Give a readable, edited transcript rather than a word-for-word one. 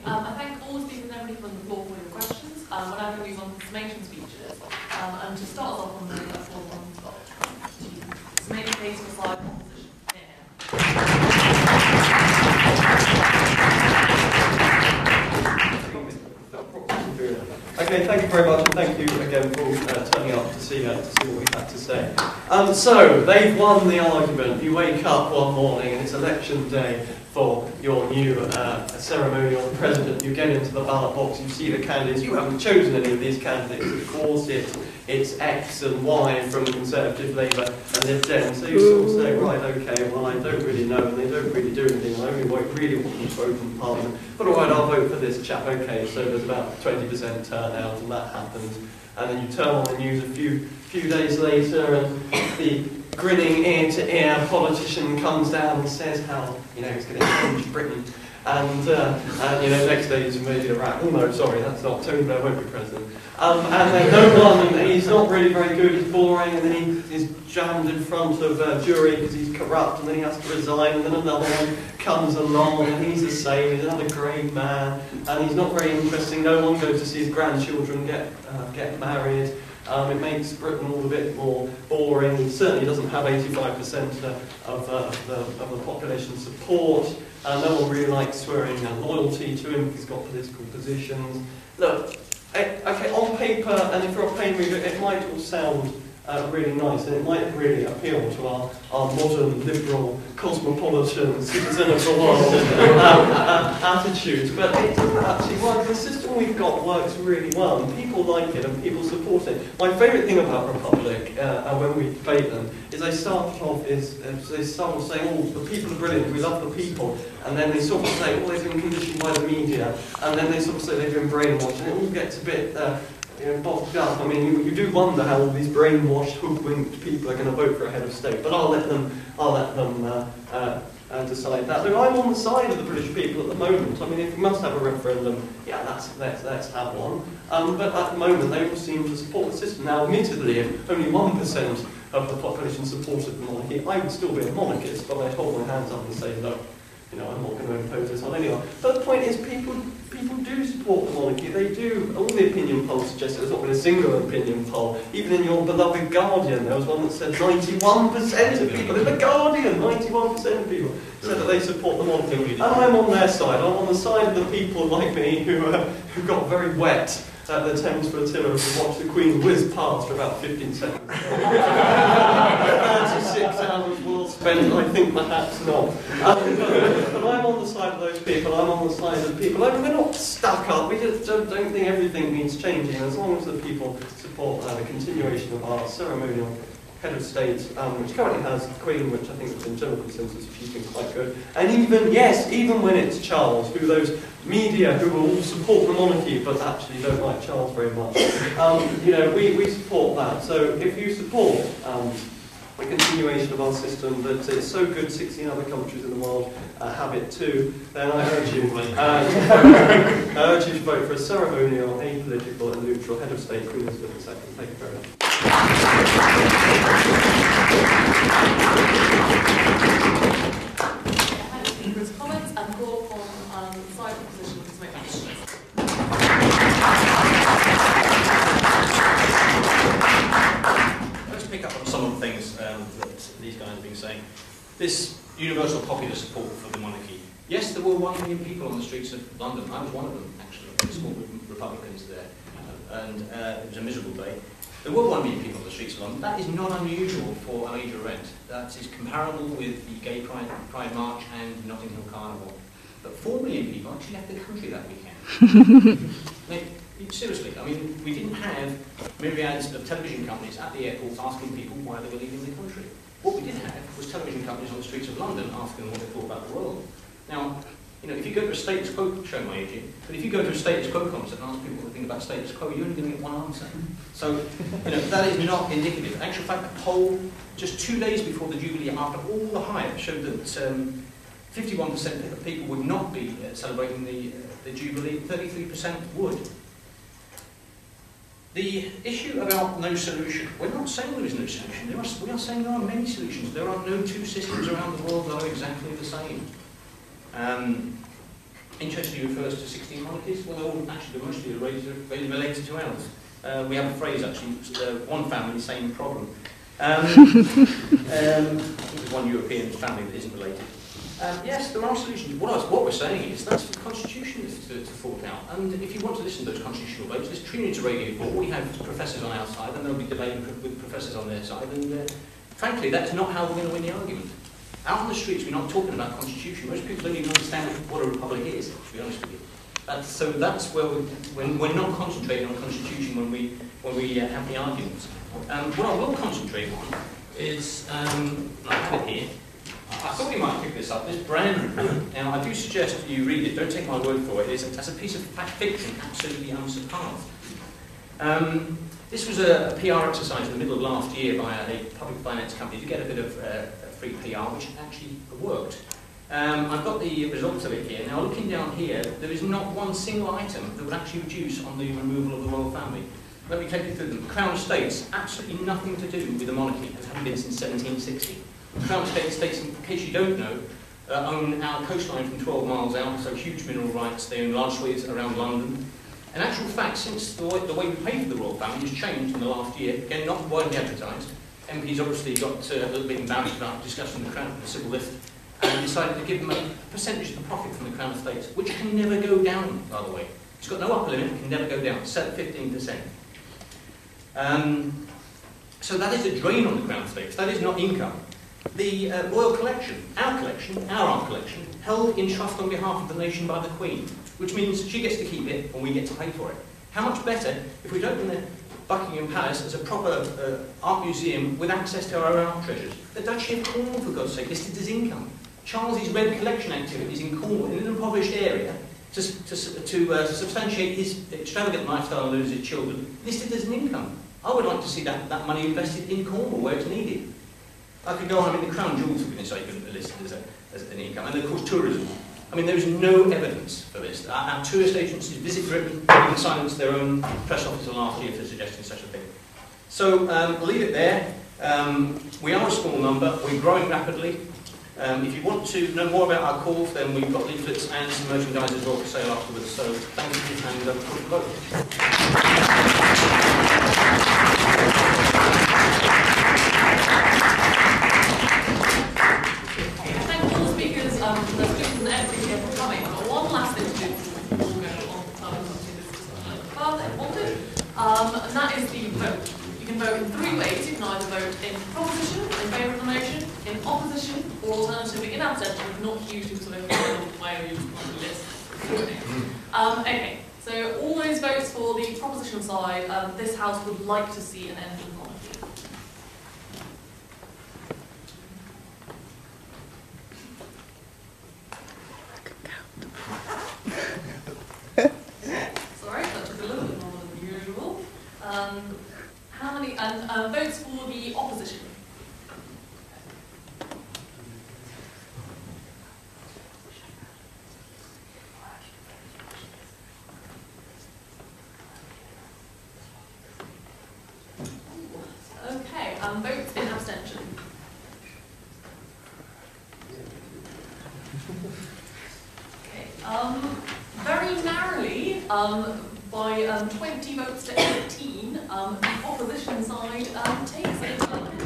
I thank all the speakers and everybody on the floor for your questions. We're now going to move on to summation speeches. And to start us off on the floor, to make a case for slide opposition. Okay, thank you very much, and thank you again for turning up to see what we had to say. So, they've won the argument. You wake up one morning and it's election day for your new ceremonial president. You get into the ballot box, you see the candidates. You haven't chosen any of these candidates. Of course, it's X and Y from Conservative, Labour and Lib Dem. So you sort of say, right, okay, well, I don't really know, and they don't really do anything. I only really want them to open Parliament. But all right, I'll vote for this chap. Okay, so there's about 20% turnout, and that happens. And then you turn on the news a few days later, and the grinning ear-to-ear politician comes down and says how, you know, it's going to change Britain. And you know, next day he's invaded Iraq. Oh no, sorry, that's not. Tony Blair won't be president. And then no one, and he's not really very good, he's boring, and then he's jammed in front of a jury because he's corrupt, and then he has to resign, and then another one comes along, and he's the same, he's another great man, and he's not very interesting. No one goes to see his grandchildren get married. It makes Britain all a bit more boring. He certainly doesn't have 85% of the population's support. No one really likes swearing loyalty to him if he's got political positions. Look, okay, on paper, and if you're a plain reader, it might all sound really nice, and it might really appeal to our modern, liberal, cosmopolitan, citizen of the world attitudes, but it doesn't actually work. The system we've got works really well, and people like it, and people support it. My favourite thing about Republic, when we debate them, is they start off saying, oh, the people are brilliant, we love the people, and then they sort of say, oh, they've been conditioned by the media, and then they sort of say they've been brainwashed, and it all gets a bit bogged up. I mean, you do wonder how all these brainwashed, hoodwinked people are going to vote for a head of state. But I'll let them decide that. Look, I'm on the side of the British people at the moment. I mean, if we must have a referendum, yeah, let's have one. But at the moment, they all seem to support the system. Now, admittedly, if only 1% of the population supported the monarchy, I would still be a monarchist, but I'd hold my hands up and say, look, you know, I'm not going to impose this on anyone. But the point is, people do support the monarchy. They do. All the opinion polls suggest there's not been a single opinion poll. Even in your beloved Guardian, there was one that said 91% of people in the Guardian, 91% of people said that they support the monarchy. And I'm on their side. I'm on the side of the people like me who got very wet at the Thames Flotilla to watch the Queen whiz past for about 15 seconds. 36 hours well spent, I think perhaps not. But I'm on the side of those people, I'm on the side of the people. I mean, we're not stuck up, we just don't think everything needs changing. As long as the people support the continuation of our ceremonial head of state, which currently has the Queen, which I think is in general consensus if you think quite good. And even when it's Charles, who those media who will all support the monarchy but actually don't like Charles very much, you know, we support that. So if you support the continuation of our system that is so good 16 other countries in the world have it too, then I urge you to vote for a ceremonial, apolitical and neutral head of state, Queen Elizabeth II. Thank you very much. Speakers' comments and call on side position to make decisions. Let's pick up on some of the things that these guys have been saying. This universal popular support for the monarchy. Yes, there were 1 million people on the streets of London. I was one of them, actually. I supported Republicans there. And it was a miserable day. There were 1 million people on the streets of London. That is not unusual for a major event. That is comparable with the Gay Pride March and Notting Hill Carnival. But 4 million people actually left the country that weekend. I mean, seriously, I mean, we didn't have myriads of television companies at the airports asking people why they were leaving the country. What we did have was television companies on the streets of London asking them what they thought about the world. Now, you know, if you go to a status quo, show my age, but if you go to a status quo concert and ask people what they think about status quo, you're only going to get one answer. So, you know, that is not indicative. In actual fact, a poll just 2 days before the Jubilee, after all the hype, showed that 51% of people would not be celebrating the Jubilee, 33% would. The issue about no solution, we're not saying there is no solution. We are saying there are many solutions. There are no two systems around the world that are exactly the same. interestingly refers to 16 monarchies. Well, they're all actually mostly related to ours. We have a phrase actually, one family, same problem. There's one European family that isn't related. Yes, there are solutions. What we're saying is that's for the Constitution to sort out. And if you want to listen to those constitutional votes, there's Trinity Radio 4. We have professors on our side, and they'll be debating with professors on their side. And frankly, that's not how we're going to win the argument. Out on the streets, we're not talking about Constitution. Most people don't even understand what a republic is, to be honest with you. So that's where we're not concentrating on Constitution when we have the arguments. What I will concentrate on is, I have it here. I thought you might pick this up. This brand report. Now, I do suggest you read it. Don't take my word for it. It's a piece of fact fiction, absolutely unsurpassed. This was a PR exercise in the middle of last year by a public finance company to get a bit of free PR, which actually worked. I've got the results of it here. Now, looking down here, there is not one single item that would actually reduce on the removal of the royal family. Let me take you through them. Crown Estates, absolutely nothing to do with the monarchy. It hasn't been since 1760. Crown Estates, in case you don't know, own our coastline from 12 miles out, so huge mineral rights. They own large swathes around London. In actual fact, since the way we pay for the royal family has changed in the last year, again, not widely advertised, MPs obviously got a little bit embarrassed about discussing the Crown, the civil list, and decided to give them a percentage of the profit from the Crown Estates, which can never go down, by the way. It's got no upper limit, it can never go down, set at 15%. So that is a drain on the Crown Estates, that is not income. The royal collection, our art collection, held in trust on behalf of the nation by the Queen, which means she gets to keep it and we get to pay for it. How much better if we'd open the Buckingham Palace as a proper art museum with access to our own art treasures. The Duchy of Cornwall, for God's sake, listed as income. Charles's red collection activities in Cornwall, in an impoverished area, to substantiate his extravagant lifestyle and lose his children, listed as an income. I would like to see that money invested in Cornwall where it's needed. I could go on, the Crown Jewels, for goodness sake, are listed as an income. And of course, tourism. There is no evidence for this. Our tourist agencies visit Britain, even silenced their own press officer last year for suggesting such a thing. So, I'll leave it there. We are a small number, we're growing rapidly. If you want to know more about our cause, then we've got leaflets and some merchandise as well for sale afterwards. So, thank you, and vote. And that is the vote. You can vote in 3 ways. You can either vote in proposition, in favour of the motion, in opposition, or alternatively in abstention, not hugely sort of way you on the list. Okay, so all those votes for the proposition side, this House would like to see an end to the monarchy. Sorry, that took a little bit more than usual. How many votes for the opposition? Okay, votes in abstention. Okay, very narrowly, by 20 votes to 18, the opposition side takes it.